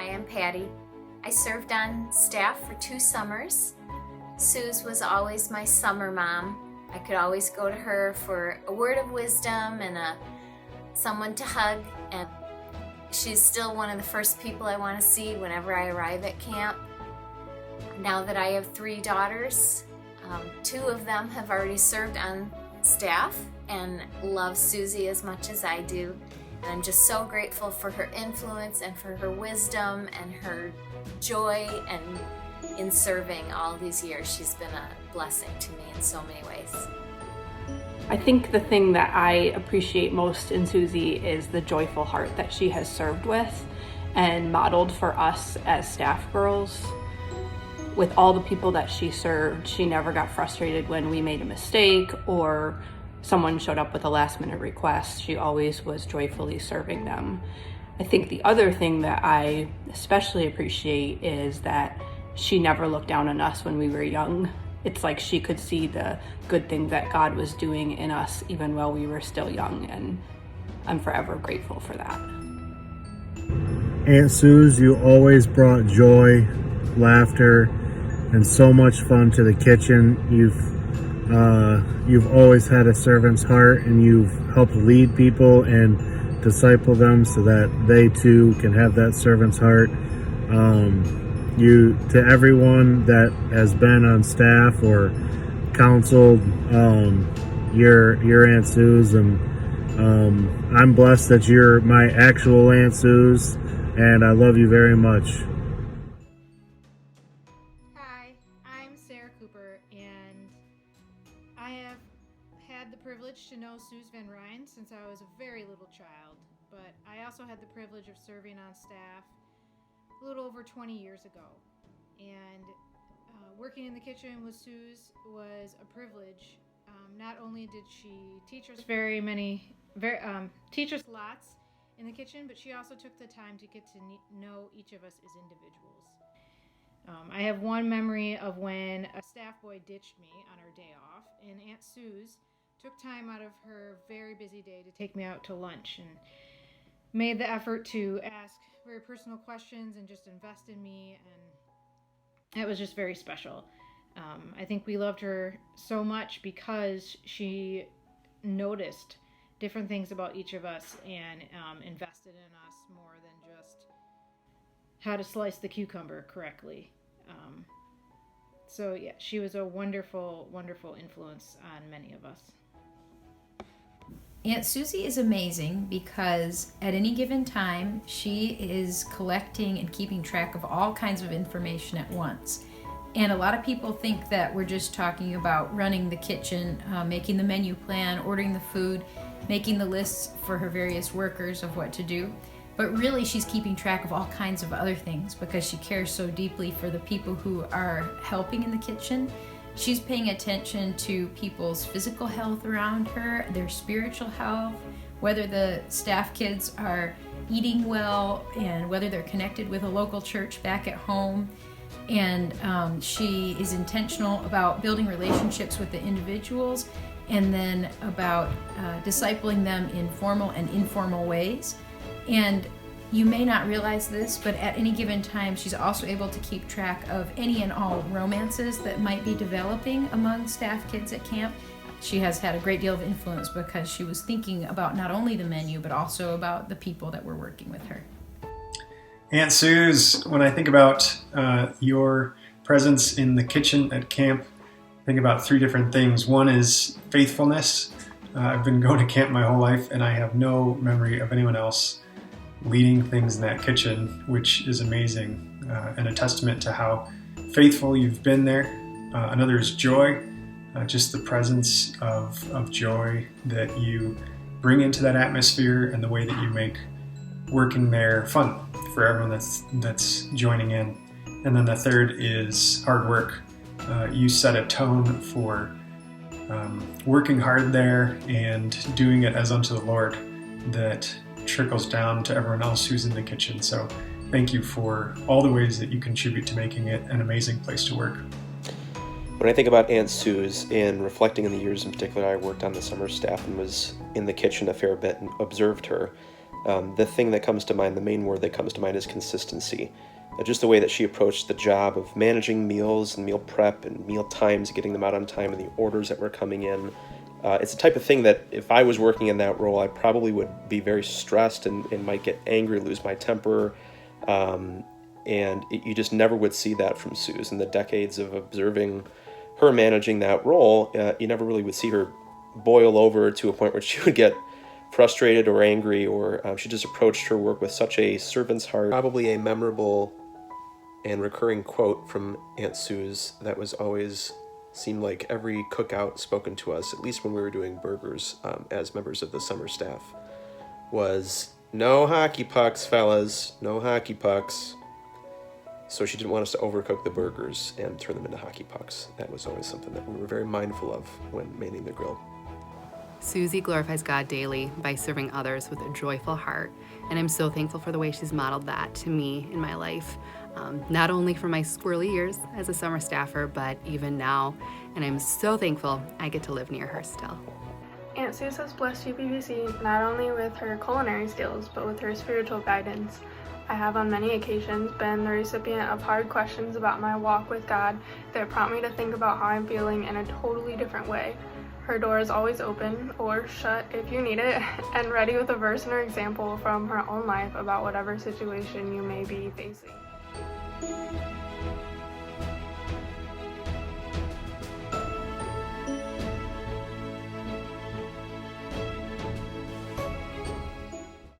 Hi, I'm Patty. I served on staff for 2 summers. Suze was always my summer mom. I could always go to her for a word of wisdom and someone to hug, and she's still one of the first people I want to see whenever I arrive at camp. Now that I have 3 daughters, 2 of them have already served on staff and love Susie as much as I do. And I'm just so grateful for her influence and for her wisdom and her joy and in serving all these years. She's been a blessing to me in so many ways. I think the thing that I appreciate most in Susie is the joyful heart that she has served with and modeled for us as staff girls. With all the people that she served, she never got frustrated when we made a mistake or someone showed up with a last minute request. She always was joyfully serving them. I think the other thing that I especially appreciate is that she never looked down on us when we were young. It's like she could see the good thing that God was doing in us even while we were still young, and I'm forever grateful for that. Aunt Suze, you always brought joy, laughter, and so much fun to the kitchen. You've always had a servant's heart, and you've helped lead people and disciple them so that they too can have that servant's heart. To everyone that has been on staff or counseled, your Aunt Suze, and I'm blessed that you're my actual Aunt Suze, and I love you very much. Hi, I'm Sarah Cooper, and I have had the privilege to know Suze Van Ryn since I was a very little child, but I also had the privilege of serving on staff a little over 20 years ago. And working in the kitchen with Suze was a privilege. Not only did she teach us teach us lots in the kitchen, but she also took the time to get to know each of us as individuals. I have one memory of when a staff boy ditched me on our day off, and Aunt Suze took time out of her very busy day to take me out to lunch and made the effort to ask very personal questions and just invest in me, and it was just very special. I think we loved her so much because she noticed different things about each of us and invested in us more than just how to slice the cucumber correctly. So yeah, she was a wonderful, wonderful influence on many of us. Aunt Susie is amazing because at any given time, she is collecting and keeping track of all kinds of information at once. And a lot of people think that we're just talking about running the kitchen, making the menu plan, ordering the food, making the lists for her various workers of what to do. But really, she's keeping track of all kinds of other things because she cares so deeply for the people who are helping in the kitchen. She's paying attention to people's physical health around her, their spiritual health, whether the staff kids are eating well, and whether they're connected with a local church back at home. And she is intentional about building relationships with the individuals, and then about discipling them in formal and informal ways. And you may not realize this, but at any given time, she's also able to keep track of any and all romances that might be developing among staff kids at camp. She has had a great deal of influence because she was thinking about not only the menu, but also about the people that were working with her. Aunt Suze, when I think about your presence in the kitchen at camp, I think about 3 different things. One is faithfulness. I've been going to camp my whole life, and I have no memory of anyone else leading things in that kitchen, which is amazing and a testament to how faithful you've been there. Another is joy, just the presence of joy that you bring into that atmosphere and the way that you make working there fun for everyone that's joining in. And then the third is hard work. You set a tone for working hard there and doing it as unto the Lord that trickles down to everyone else who's in the kitchen. So thank you for all the ways that you contribute to making it an amazing place to work. When I think about Aunt Suze and reflecting on the years in particular I worked on the summer staff and was in the kitchen a fair bit and observed her, The thing that comes to mind, the main word that comes to mind is consistency. Just the way that she approached the job of managing meals and meal prep and meal times, getting them out on time, and the orders that were coming in. It's the type of thing that if I was working in that role, I probably would be very stressed and might get angry, lose my temper. You just never would see that from Suze. In the decades of observing her managing that role, you never really would see her boil over to a point where she would get frustrated or angry, or she just approached her work with such a servant's heart. Probably a memorable and recurring quote from Aunt Suze that was always seemed like every cookout spoken to us, at least when we were doing burgers as members of the summer staff, was "No hockey pucks, fellas, no hockey pucks." So she didn't want us to overcook the burgers and turn them into hockey pucks. That was always something that we were very mindful of when manning the grill. Susie glorifies God daily by serving others with a joyful heart, and I'm so thankful for the way she's modeled that to me in my life, not only for my squirrely years as a summer staffer, but even now, and I'm so thankful I get to live near her still. Aunt Suze has blessed UPVC not only with her culinary skills, but with her spiritual guidance. I have on many occasions been the recipient of hard questions about my walk with God that prompt me to think about how I'm feeling in a totally different way. Her door is always open, or shut if you need it, and ready with a verse or example from her own life about whatever situation you may be facing.